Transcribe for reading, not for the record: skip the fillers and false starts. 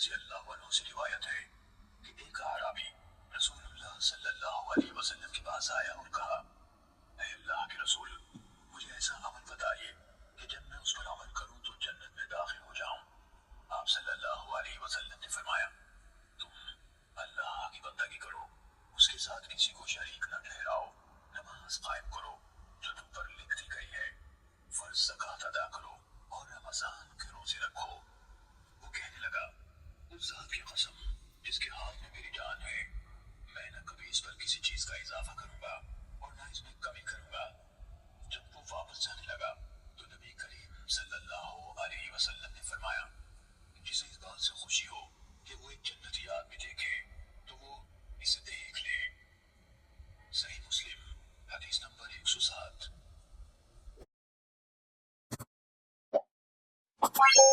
رضی اللہ عنہ سے روایت ہے کہ ایک اعرابی رسول اللہ صلی اللہ علیہ وسلم کے پاس آیا اور کہا، اے اللہ کے رسول، مجھے ایسا عمل بتائیے کہ جب میں اس پر عمل کروں تو جنت میں داخل ہو جاؤں۔ آپ صلی اللہ علیہ وسلم نے فرمایا، تم اللہ کی بندگی کرو، اس کے ساتھ کسی کو شریک نہ ٹھہراؤ، نماز قائم کرو جو تم پر لکھ دی گئی ہے، فرض زکوٰۃ ادا کرو اور رمضان کے روزے رکھو۔ وہ کہنے لگا، اس ذات کی قسم جس کے ہاتھ میں میری جان ہے، میں نہ کبھی اس پر کسی چیز کا اضافہ کروں گا اور نہ اس میں کمی کروں گا۔ جب وہ واپس جانے لگا تو نبی کریم صلی اللہ علیہ وسلم نے